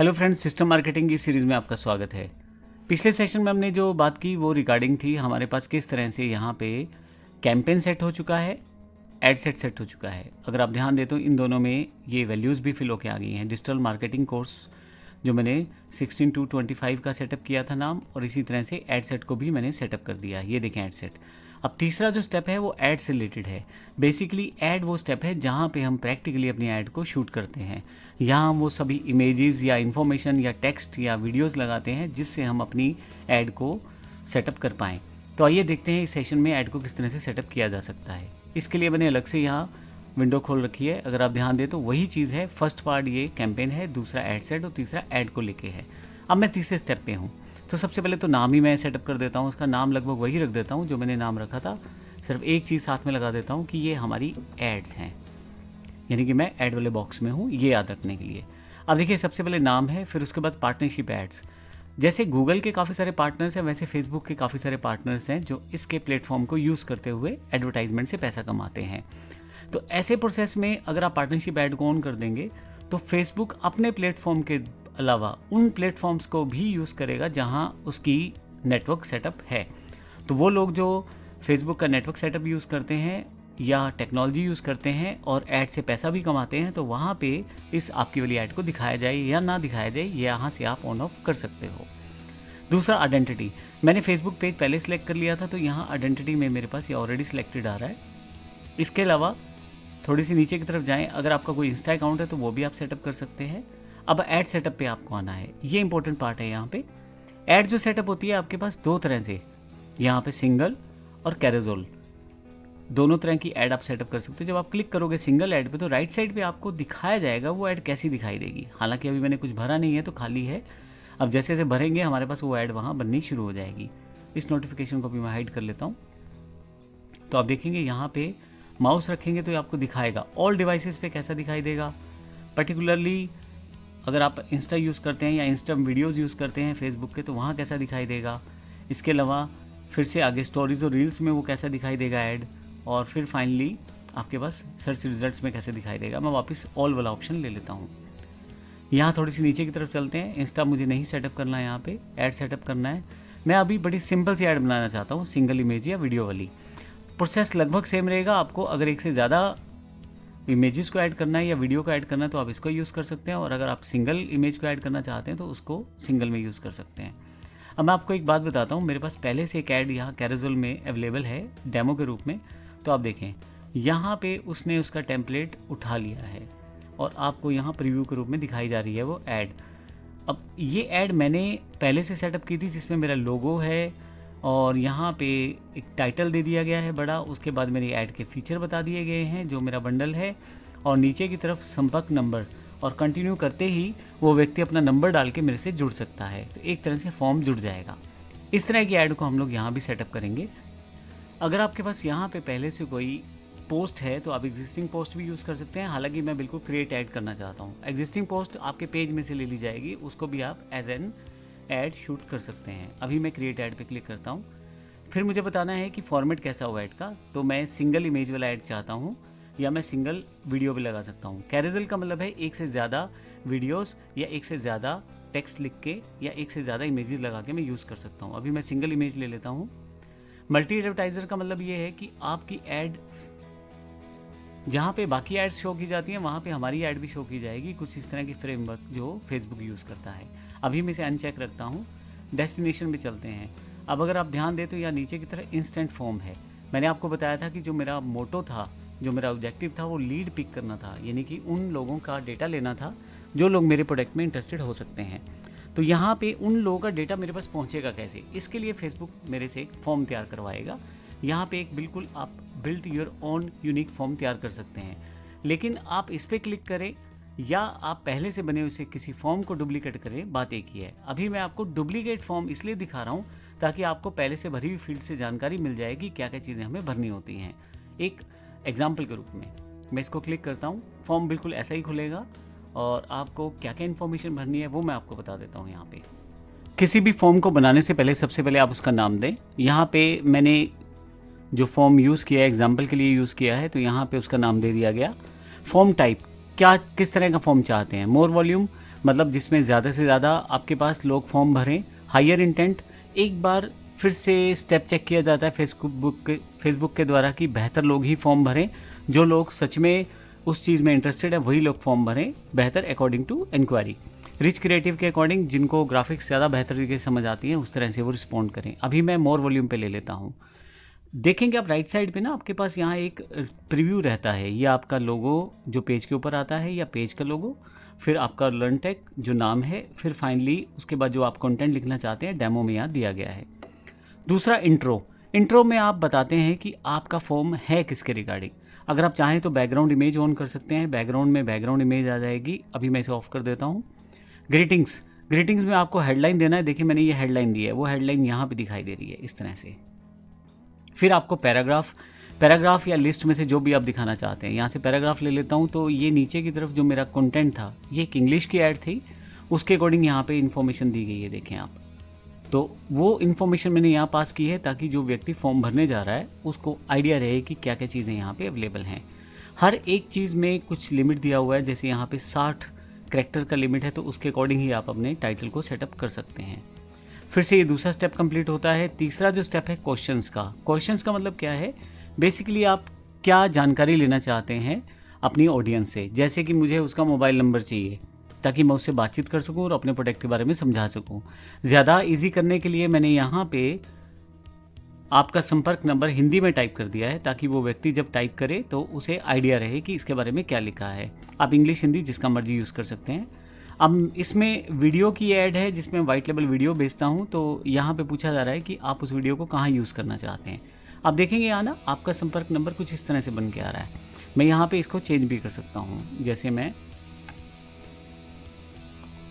Hello friends, system marketing की series में आपका स्वागत है। पिछले सेशन में हमने जो बात की वो रिगार्डिंग थी हमारे पास किस तरह से यहाँ पे कैंपेन सेट हो चुका है, एड सेट हो चुका है। अगर आप ध्यान दें तो इन दोनों में ये वैल्यूज़ भी फिल होके आ गई हैं। डिजिटल मार्केटिंग कोर्स जो मैंने 16 to 25 का सेटअप किया था नाम, और इसी तरह से एड सेट को भी मैंने सेटअप कर दिया। ये देखें एड सेट। अब तीसरा जो स्टेप है वो ऐड से रिलेटेड है। बेसिकली ऐड वो स्टेप है जहाँ पे हम प्रैक्टिकली अपनी ऐड को शूट करते हैं। यहाँ हम वो सभी इमेजेस या इन्फॉर्मेशन या टेक्स्ट या वीडियोस लगाते हैं जिससे हम अपनी ऐड को सेटअप कर पाएँ। तो आइए देखते हैं इस सेशन में ऐड को किस तरह से सेटअप किया जा सकता है। इसके लिए मैंने अलग से यहाँ विंडो खोल रखी है। अगर आप ध्यान दें तो वही चीज़ है। फर्स्ट पार्ट ये कैंपेन है, दूसरा ऐड सेट और तीसरा ऐड को लेके है। अब मैं तीसरे स्टेप पे हूँ। तो सबसे पहले तो नाम ही मैं सेटअप कर देता हूँ। उसका नाम लगभग वही रख देता हूँ जो मैंने नाम रखा था। सिर्फ एक चीज़ साथ में लगा देता हूँ कि ये हमारी एड्स हैं, यानी कि मैं ऐड वाले बॉक्स में हूँ, ये याद रखने के लिए। अब देखिए, सबसे पहले नाम है, फिर उसके बाद पार्टनरशिप एड्स। जैसे गूगल के काफ़ी सारे पार्टनर्स हैं, वैसे फेसबुक के काफ़ी सारे पार्टनर्स हैं जो इसके प्लेटफॉर्म को यूज़ करते हुए एडवर्टाइजमेंट से पैसा कमाते हैं। तो ऐसे प्रोसेस में अगर आप पार्टनरशिप ऐड को ऑन कर देंगे तो फेसबुक अपने प्लेटफॉर्म के अलावा उन प्लेटफॉर्म्स को भी यूज़ करेगा जहां उसकी नेटवर्क सेटअप है। तो वो लोग जो फेसबुक का नेटवर्क सेटअप यूज़ करते हैं या टेक्नोलॉजी यूज़ करते हैं और ऐड से पैसा भी कमाते हैं, तो वहाँ पे इस आपकी वाली ऐड को दिखाया जाए या ना दिखाया जाए, ये यहाँ से आप ऑन ऑफ कर सकते हो। दूसरा आइडेंटिटी। मैंने फेसबुक पेज पहले सेलेक्ट कर लिया था, तो यहाँ आइडेंटिटी में मेरे पास ये ऑलरेडी सिलेक्टेड आ रहा है। इसके अलावा थोड़ी सी नीचे की तरफ जाएं, अगर आपका कोई इंस्टा अकाउंट है तो वो भी आप सेटअप कर सकते हैं। अब ऐड सेटअप पे आपको आना है, ये इंपॉर्टेंट पार्ट है। यहाँ पे ऐड जो सेटअप होती है आपके पास दो तरह से, यहाँ पे सिंगल और कैरोजोल, दोनों तरह की ऐड आप सेटअप कर सकते हो। जब आप क्लिक करोगे सिंगल ऐड पे तो राइट साइड पे आपको दिखाया जाएगा वो ऐड कैसी दिखाई देगी। हालांकि अभी मैंने कुछ भरा नहीं है तो खाली है। अब जैसे जैसे भरेंगे हमारे पास वो ऐड वहाँ बननी शुरू हो जाएगी। इस नोटिफिकेशन को भी मैं हाइड कर लेता हूँ। तो आप देखेंगे यहाँ पे माउस रखेंगे तो ये आपको दिखाएगा ऑल डिवाइसेस पे कैसा दिखाई देगा। पर्टिकुलरली अगर आप इंस्टा यूज़ करते हैं या इंस्टा वीडियोस यूज़ करते हैं फेसबुक के, तो वहाँ कैसा दिखाई देगा। इसके अलावा फिर से आगे स्टोरीज और रील्स में वो कैसा दिखाई देगा ऐड, और फिर फाइनली आपके पास सर्च रिजल्ट्स में कैसे दिखाई देगा। मैं वापस ऑल वाला ऑप्शन ले लेता हूँ। यहाँ थोड़ी सी नीचे की तरफ चलते हैं। इंस्टा मुझे नहीं सेटअप करना है, यहाँ पे ऐड सेटअप करना है। मैं अभी बड़ी सिंपल सी ऐड बनाना चाहता हूँ, सिंगल इमेज या वीडियो वाली। प्रोसेस लगभग सेम रहेगा। आपको अगर एक से ज़्यादा इमेजेस को ऐड करना है या वीडियो को ऐड करना है तो आप इसको यूज़ कर सकते हैं, और अगर आप सिंगल इमेज को ऐड करना चाहते हैं तो उसको सिंगल में यूज़ कर सकते हैं। अब मैं आपको एक बात बताता हूँ, मेरे पास पहले से एक ऐड यहाँ कैरोजोल में अवेलेबल है डेमो के रूप में। तो आप देखें यहाँ पे उसने उसका टेम्पलेट उठा लिया है और आपको यहाँ प्रीव्यू के रूप में दिखाई जा रही है वो ऐड। अब ये ऐड मैंने पहले से सेटअप की थी जिसमें मेरा लोगो है और यहाँ पे एक टाइटल दे दिया गया है बड़ा। उसके बाद मेरी ऐड के फीचर बता दिए गए हैं जो मेरा बंडल है, और नीचे की तरफ संपर्क नंबर, और कंटिन्यू करते ही वो व्यक्ति अपना नंबर डाल के मेरे से जुड़ सकता है। तो एक तरह से फॉर्म जुड़ जाएगा। इस तरह की ऐड को हम लोग यहाँ भी सेटअप करेंगे। अगर आपके पास यहाँ पे पहले से कोई पोस्ट है तो आप एग्जिस्टिंग पोस्ट भी यूज़ कर सकते हैं। हालांकि मैं बिल्कुल क्रिएट ऐड करना चाहता हूँ। एग्जिस्टिंग पोस्ट आपके पेज में से ले ली जाएगी, उसको भी आप एज एन ऐड शूट कर सकते हैं। अभी मैं क्रिएट ऐड पे क्लिक करता हूँ। फिर मुझे बताना है कि फॉर्मेट कैसा हो ऐड का। तो मैं सिंगल इमेज वाला ऐड चाहता हूँ या मैं सिंगल वीडियो भी लगा सकता हूँ। कैरोजल का मतलब है एक से ज़्यादा वीडियोस या एक से ज़्यादा टेक्स्ट लिख के या एक से ज़्यादा इमेजेस लगा के मैं यूज़ कर सकता हूँ। अभी मैं सिंगल इमेज ले लेता हूँ। मल्टी एडवर्टाइज़र का मतलब ये है कि आपकी ऐड जहाँ पे बाकी एड्स शो की जाती हैं वहाँ पे हमारी ऐड भी शो की जाएगी। कुछ इस तरह की फ्रेमवर्क जो फेसबुक यूज़ करता है। अभी मैं इसे अनचेक रखता हूँ। डेस्टिनेशन पे चलते हैं। अब अगर आप ध्यान दें तो यहाँ नीचे की तरफ इंस्टेंट फॉर्म है। मैंने आपको बताया था कि जो मेरा मोटो था, जो मेरा ऑब्जेक्टिव था, वो लीड पिक करना था, यानी कि उन लोगों का डेटा लेना था जो लोग मेरे प्रोडक्ट में इंटरेस्टेड हो सकते हैं। तो यहाँ पे उन लोगों का डेटा मेरे पास पहुँचेगा कैसे, इसके लिए फेसबुक मेरे से एक फॉर्म तैयार करवाएगा। यहाँ पे एक बिल्कुल आप built your own unique form तैयार कर सकते हैं। लेकिन आप इस पर क्लिक करें या आप पहले से बने हुए किसी फॉर्म को डुप्लीकेट करें, बात एक ही है। अभी मैं आपको डुप्लीकेट फॉर्म इसलिए दिखा रहा हूँ ताकि आपको पहले से भरी हुई फील्ड से जानकारी मिल जाएगी क्या क्या चीज़ें हमें भरनी होती हैं। एक एग्जाम्पल के रूप में मैं इसको क्लिक करता हूँ, फॉर्म बिल्कुल ऐसा ही खुलेगा और आपको क्या क्या इन्फॉर्मेशन भरनी है वो मैं आपको बता देता हूँ। यहाँ पे किसी भी फॉर्म को बनाने से पहले सबसे पहले आप उसका नाम दें। यहाँ पे मैंने जो फॉर्म यूज़ किया है एग्जाम्पल के लिए यूज़ किया है, तो यहाँ पे उसका नाम दे दिया गया। फॉर्म टाइप, क्या किस तरह का फॉर्म चाहते हैं, मोर वॉल्यूम, मतलब जिसमें ज़्यादा से ज़्यादा आपके पास लोग फॉर्म भरें। हायर इंटेंट, एक बार फिर से स्टेप चेक किया जाता है फेसबुक के द्वारा कि बेहतर लोग ही फॉर्म भरें, जो लोग सच में उस चीज़ में इंटरेस्टेड है वही लोग फॉर्म भरें बेहतर according to inquiry. Rich creative के अकॉर्डिंग जिनको ग्राफिक्स ज़्यादा बेहतर तरीके से समझ आती हैं उस तरह से वो रिस्पॉन्ड करें। अभी मैं मोर वॉल्यूम पे ले लेता हूँ। देखेंगे आप राइट साइड पे ना आपके पास यहाँ एक प्रीव्यू रहता है, ये आपका लोगो जो पेज के ऊपर आता है या पेज का लोगो, फिर आपका लर्नटेक जो नाम है, फिर फाइनली उसके बाद जो आप कंटेंट लिखना चाहते हैं डेमो में यहाँ दिया गया है। दूसरा इंट्रो में आप बताते हैं कि आपका फॉर्म है किसके रिगार्डिंग। अगर आप चाहें तो बैकग्राउंड इमेज ऑन कर सकते हैं, बैकग्राउंड में बैकग्राउंड इमेज आ जाएगी। अभी मैं इसे ऑफ कर देता हूँ। ग्रीटिंग्स में आपको हेडलाइन देना है। देखिए मैंने ये हेडलाइन दी है, वो हेडलाइन यहाँ पे दिखाई दे रही है इस तरह से। फिर आपको पैराग्राफ या लिस्ट में से जो भी आप दिखाना चाहते हैं, यहाँ से पैराग्राफ ले लेता हूँ। तो ये नीचे की तरफ जो मेरा कंटेंट था, ये एक इंग्लिश की ऐड थी, उसके अकॉर्डिंग यहाँ पे इन्फॉर्मेशन दी गई है, देखें आप। तो वो इन्फॉर्मेशन मैंने यहाँ पास की है ताकि जो व्यक्ति फॉर्म भरने जा रहा है उसको आइडिया रहे कि क्या क्या चीज़ें यहाँ पे अवेलेबल हैं। हर एक चीज़ में कुछ लिमिट दिया हुआ है, जैसे यहाँ पे 60 कैरेक्टर का लिमिट है, तो उसके अकॉर्डिंग ही आप अपने टाइटल को सेटअप कर सकते हैं। फिर से ये दूसरा स्टेप कंप्लीट होता है। तीसरा जो स्टेप है क्वेश्चंस का मतलब क्या है, बेसिकली आप क्या जानकारी लेना चाहते हैं अपनी ऑडियंस से। जैसे कि मुझे उसका मोबाइल नंबर चाहिए ताकि मैं उससे बातचीत कर सकूं और अपने प्रोडक्ट के बारे में समझा सकूं। ज़्यादा इजी करने के लिए मैंने यहाँ पे आपका संपर्क नंबर हिंदी में टाइप कर दिया है ताकि वो व्यक्ति जब टाइप करे तो उसे आइडिया रहे कि इसके बारे में क्या लिखा है। आप इंग्लिश हिंदी जिसका मर्जी यूज़ कर सकते हैं। अब इसमें वीडियो की ऐड है जिसमें वाइट लेबल वीडियो बेचता हूँ, तो यहाँ पे पूछा जा रहा है कि आप उस वीडियो को कहाँ यूज़ करना चाहते हैं। आप देखेंगे यहाँ ना आपका संपर्क नंबर कुछ इस तरह से बन के आ रहा है। मैं यहाँ पे इसको चेंज भी कर सकता हूँ, जैसे मैं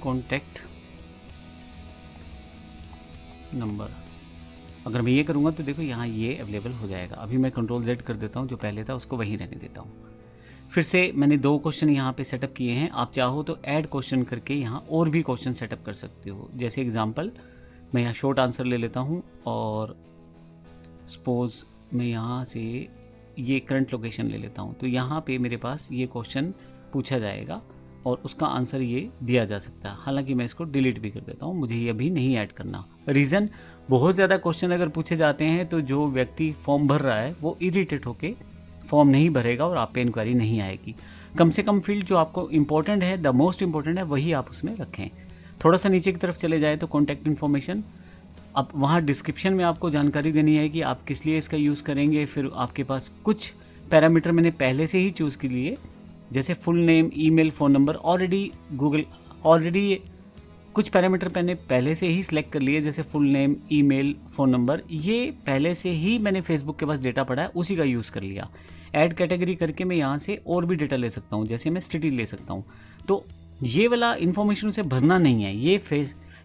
कॉन्टैक्ट नंबर, अगर मैं ये करूँगा तो देखो यहाँ ये अवेलेबल हो जाएगा। अभी मैं Ctrl+Z कर देता हूँ, जो पहले था उसको वहीं रहने देता हूँ। फिर से मैंने 2 क्वेश्चन यहाँ पे सेटअप किए हैं। आप चाहो तो ऐड क्वेश्चन करके यहाँ और भी क्वेश्चन सेटअप कर सकते हो। जैसे एग्जांपल मैं यहाँ शॉर्ट आंसर ले लेता हूँ और सपोज मैं यहाँ से ये करंट लोकेशन ले लेता हूँ। तो यहाँ पे मेरे पास ये क्वेश्चन पूछा जाएगा और उसका आंसर ये दिया जा सकता है। हालांकि मैं इसको डिलीट भी कर देता हूँ, मुझे ये अभी नहीं ऐड करना। रीज़न, बहुत ज़्यादा क्वेश्चन अगर पूछे जाते हैं तो जो व्यक्ति फॉर्म भर रहा है वो इरिटेट होके फॉर्म नहीं भरेगा और आप पे इंक्वायरी नहीं आएगी। कम से कम फील्ड जो आपको इंपॉर्टेंट है, द मोस्ट इंपॉर्टेंट है, वही आप उसमें रखें। थोड़ा सा नीचे की तरफ चले जाए तो कॉन्टैक्ट इन्फॉर्मेशन, अब वहाँ डिस्क्रिप्शन में आपको जानकारी देनी है कि आप किस लिए इसका यूज़ करेंगे। फिर आपके पास कुछ पैरामीटर मैंने पहले से ही चूज़ के लिए, जैसे full name, email, phone number, already कुछ पैरामीटर मैंने पहले से ही सिलेक्ट कर लिए, जैसे full name, email, phone number, ये पहले से ही मैंने फेसबुक के पास डेटा पड़ा है उसी का यूज़ कर लिया। ऐड कैटेगरी करके मैं यहाँ से और भी डेटा ले सकता हूँ, जैसे मैं सिटी ले सकता हूँ। तो ये वाला इन्फॉर्मेशन उसे भरना नहीं है,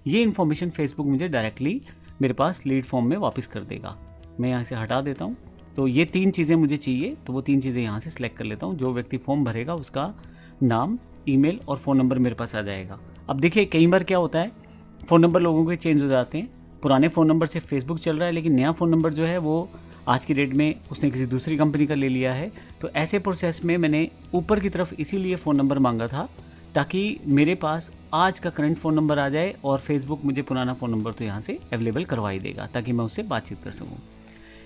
ये इन्फॉर्मेशन फेसबुक मुझे डायरेक्टली मेरे पास लीड फॉर्म में वापस कर देगा। मैं यहाँ से हटा देता हूँ। तो ये 3 चीज़ें मुझे चाहिए, तो वो 3 चीज़ें यहाँ से सिलेक्ट कर लेता हूँ। जो व्यक्ति फॉर्म भरेगा उसका नाम, ईमेल और फ़ोन नंबर मेरे पास आ जाएगा। अब देखिए कई बार क्या होता है, फ़ोन नंबर लोगों के चेंज हो जाते हैं। पुराने फ़ोन नंबर से फेसबुक चल रहा है, लेकिन नया फ़ोन नंबर जो है वो आज की डेट में उसने किसी दूसरी कंपनी का ले लिया है। तो ऐसे प्रोसेस में मैंने ऊपर की तरफ इसीलिए फ़ोन नंबर मांगा था ताकि मेरे पास आज का करंट फ़ोन नंबर आ जाए और फेसबुक मुझे पुराना फ़ोन नंबर तो यहाँ से अवेलेबल करवा ही देगा ताकि मैं उससे बातचीत कर सकूँ।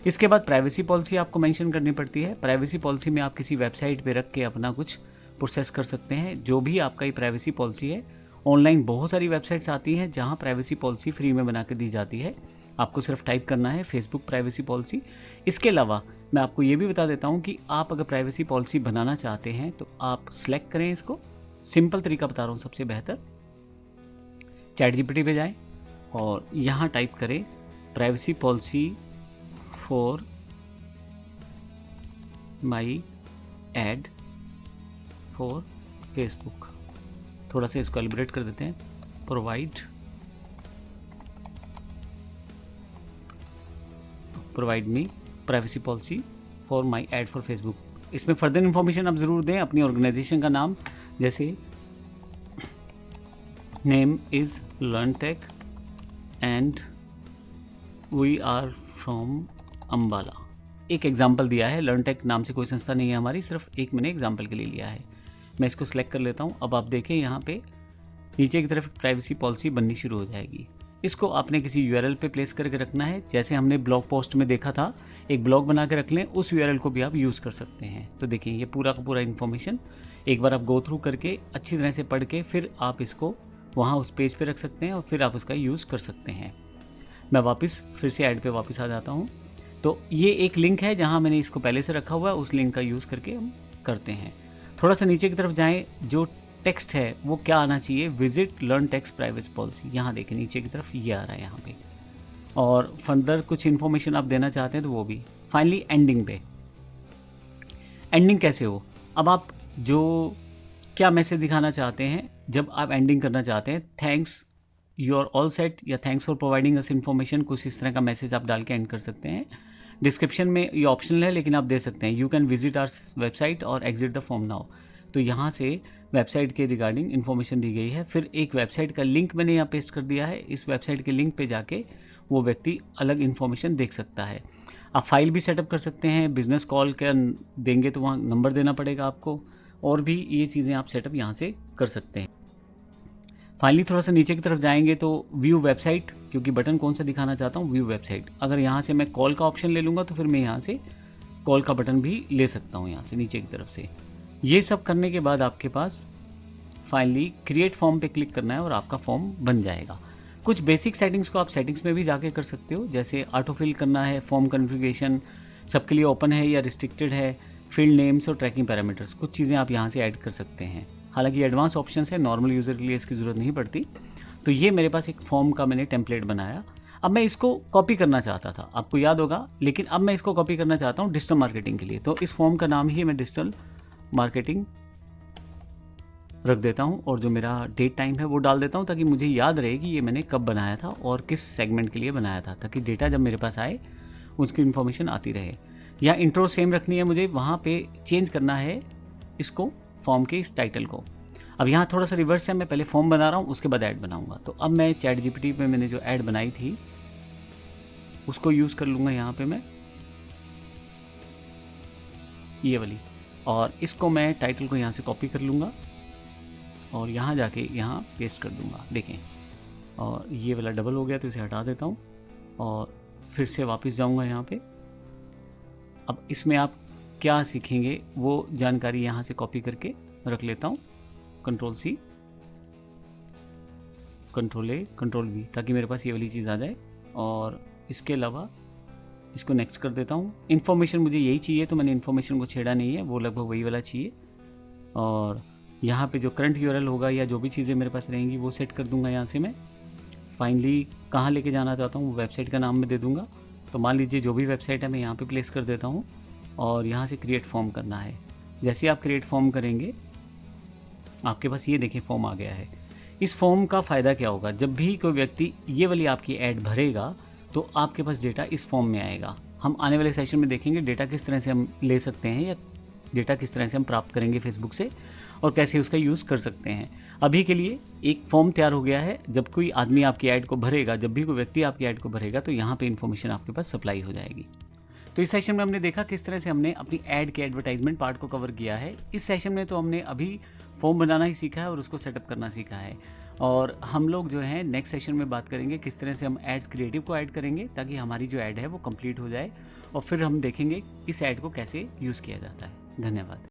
इसके बाद प्राइवेसी पॉलिसी आपको मेंशन करनी पड़ती है। प्राइवेसी पॉलिसी में आप किसी वेबसाइट पे रख के अपना कुछ प्रोसेस कर सकते हैं, जो भी आपका ये प्राइवेसी पॉलिसी है। ऑनलाइन बहुत सारी वेबसाइट्स आती हैं जहाँ प्राइवेसी पॉलिसी फ्री में बना के दी जाती है। आपको सिर्फ टाइप करना है फेसबुक प्राइवेसी पॉलिसी। इसके अलावा मैं आपको ये भी बता देता हूँ कि आप अगर प्राइवेसी पॉलिसी बनाना चाहते हैं तो आप सिलेक्ट करें इसको। सिंपल तरीका बता रहा हूँ, सबसे बेहतर ChatGPT पे जाएं और यहाँ टाइप करें privacy policy for my ad for Facebook. थोड़ा सा इसको एलिब्रेट कर देते हैं। Provide me privacy policy for my ad for Facebook. इसमें फर्दर इन्फॉर्मेशन आप ज़रूर दें, अपनी ऑर्गेनाइजेशन का नाम, जैसे name is LearnTech and we are from Ambala. एक एग्जाम्पल दिया है, लर्नटेक नाम से कोई संस्था नहीं है हमारी, सिर्फ एक मैंने एग्जाम्पल के लिए लिया है। मैं इसको सिलेक्ट कर लेता हूँ। अब आप देखें यहाँ पे नीचे की तरफ प्राइवेसी पॉलिसी बननी शुरू हो जाएगी। इसको आपने किसी यूआरएल पे प्लेस करके रखना है। जैसे हमने ब्लॉग पोस्ट में देखा था, एक ब्लॉग बना के रख लें, उस यूआरएल को भी आप यूज़ कर सकते हैं। तो देखिए ये पूरा का पूरा इन्फॉर्मेशन एक बार आप गो थ्रू करके अच्छी तरह से पढ़ के फिर आप इसको वहाँ उस पेज पे रख सकते हैं और फिर आप उसका यूज़ कर सकते हैं। मैं वापस फिर से ऐड पे वापस आ जाता हूँ। तो ये एक लिंक है जहाँ मैंने इसको पहले से रखा हुआ है, उस लिंक का यूज़ करके हम करते हैं। थोड़ा सा नीचे की तरफ जाएँ, जो टेक्स्ट है वो क्या आना चाहिए, visit learn text privacy policy. यहाँ देखें नीचे की तरफ ये आ रहा है यहाँ पे, और फर्दर कुछ इन्फॉर्मेशन आप देना चाहते हैं तो वो भी। फाइनली एंडिंग पे, एंडिंग कैसे हो, अब आप जो क्या मैसेज दिखाना चाहते हैं जब आप एंडिंग करना चाहते हैं, thanks you are all set या thanks for providing us information, कुछ इस तरह का मैसेज आप डाल के एंड कर सकते हैं। डिस्क्रिप्शन में ये ऑप्शनल है लेकिन आप दे सकते हैं, you can visit our website और एग्जिट द फॉर्म नाउ। तो यहाँ से वेबसाइट के रिगार्डिंग इन्फॉर्मेशन दी गई है। फिर एक वेबसाइट का लिंक मैंने यहाँ पेस्ट कर दिया है। इस वेबसाइट के लिंक पे जाके वो व्यक्ति अलग इन्फॉर्मेशन देख सकता है। आप फाइल भी सेटअप कर सकते हैं, बिजनेस कॉल का देंगे तो वहाँ नंबर देना पड़ेगा आपको, और भी ये चीज़ें आप सेटअप यहाँ से कर सकते हैं। फाइनली थोड़ा सा नीचे की तरफ जाएंगे तो व्यू वेबसाइट, क्योंकि बटन कौन सा दिखाना चाहता हूँ, व्यू वेबसाइट। अगर यहाँ से मैं कॉल का ऑप्शन ले लूँगा तो फिर मैं यहाँ से कॉल का बटन भी ले सकता हूँ यहाँ से नीचे की तरफ से। ये सब करने के बाद आपके पास फाइनली क्रिएट फॉर्म पे क्लिक करना है और आपका फॉर्म बन जाएगा। कुछ बेसिक सेटिंग्स को आप सेटिंग्स में भी जाके कर सकते हो, जैसे ऑटो फिल करना है, फॉर्म कॉन्फ़िगरेशन सबके लिए ओपन है या रिस्ट्रिक्टेड है, फील्ड नेम्स और ट्रैकिंग पैरामीटर्स, कुछ चीज़ें आप यहाँ से ऐड कर सकते हैं। हालांकि एडवांस ऑप्शंस है, नॉर्मल यूज़र के लिए इसकी ज़रूरत नहीं पड़ती। तो ये मेरे पास एक फॉर्म का मैंने टेम्पलेट बनाया। अब मैं इसको कॉपी करना चाहता था, आपको याद होगा, लेकिन अब मैं इसको कॉपी करना चाहता हूँ डिजिटल मार्केटिंग के लिए। तो इस फॉर्म का नाम ही मैं डिजिटल मार्केटिंग रख देता हूँ और जो मेरा डेट टाइम है वो डाल देता हूँ, ताकि मुझे याद रहे कि ये मैंने कब बनाया था और किस सेगमेंट के लिए बनाया था, ताकि डेटा जब मेरे पास आए उसकी इन्फॉर्मेशन आती रहे। या इंट्रो सेम रखनी है मुझे, वहाँ पे चेंज करना है इसको, फॉर्म के इस टाइटल को। अब यहाँ थोड़ा सा रिवर्स है, मैं पहले फॉर्म बना रहा हूँ उसके बाद ऐड बनाऊँगा। तो अब मैं चैट जीपीटी पे मैंने जो ऐड बनाई थी उसको यूज़ कर लूँगा यहाँ पे मैं, ये वाली, और इसको मैं टाइटल को यहाँ से कॉपी कर लूँगा और यहाँ जाके यहाँ पेस्ट कर दूँगा। देखें, और ये वाला डबल हो गया तो इसे हटा देता हूँ और फिर से वापस जाऊँगा यहाँ पे। अब इसमें आप क्या सीखेंगे वो जानकारी यहाँ से कॉपी करके रख लेता हूँ, control C, control A, control V, ताकि मेरे पास ये वाली चीज़ आ जाए। और इसके अलावा इसको नेक्स्ट कर देता हूँ। इन्फॉर्मेशन मुझे यही चाहिए तो मैंने इन्फॉर्मेशन को छेड़ा नहीं है, वो लगभग वही वाला चाहिए। और यहाँ पे जो करंट यूआरएल होगा या जो भी चीज़ें मेरे पास रहेंगी वो सेट कर दूंगा यहाँ से मैं। फाइनली कहाँ लेके जाना चाहता हूँ, वेबसाइट का नाम मैं दे दूँगा। तो मान लीजिए जो भी वेबसाइट है मैं यहाँ पे प्लेस कर देता हूँ और यहाँ से क्रिएट फॉर्म करना है। जैसे आप क्रिएट फॉर्म करेंगे आपके पास ये देखिए फॉर्म आ गया है। इस फॉर्म का फ़ायदा क्या होगा, जब भी कोई व्यक्ति ये वाली आपकी ऐड भरेगा तो आपके पास डेटा इस फॉर्म में आएगा। हम आने वाले सेशन में देखेंगे डेटा किस तरह से हम ले सकते हैं या डेटा किस तरह से हम प्राप्त करेंगे फेसबुक से और कैसे उसका यूज़ कर सकते हैं। अभी के लिए एक फॉर्म तैयार हो गया है, जब कोई आदमी आपकी ऐड को भरेगा, जब भी कोई व्यक्ति आपकी ऐड को भरेगा तो यहाँ पे इन्फॉर्मेशन आपके पास सप्लाई हो जाएगी। तो इस सेशन में हमने देखा किस तरह से हमने अपनी ऐड के एडवर्टाइजमेंट पार्ट को कवर किया है। इस सेशन में तो हमने अभी फॉर्म बनाना ही सीखा है और उसको सेटअप करना सीखा है, और हम लोग जो है नेक्स्ट सेशन में बात करेंगे किस तरह से हम एड्स क्रिएटिव को ऐड करेंगे ताकि हमारी जो ऐड है वो कंप्लीट हो जाए, और फिर हम देखेंगे इस ऐड को कैसे यूज़ किया जाता है। धन्यवाद।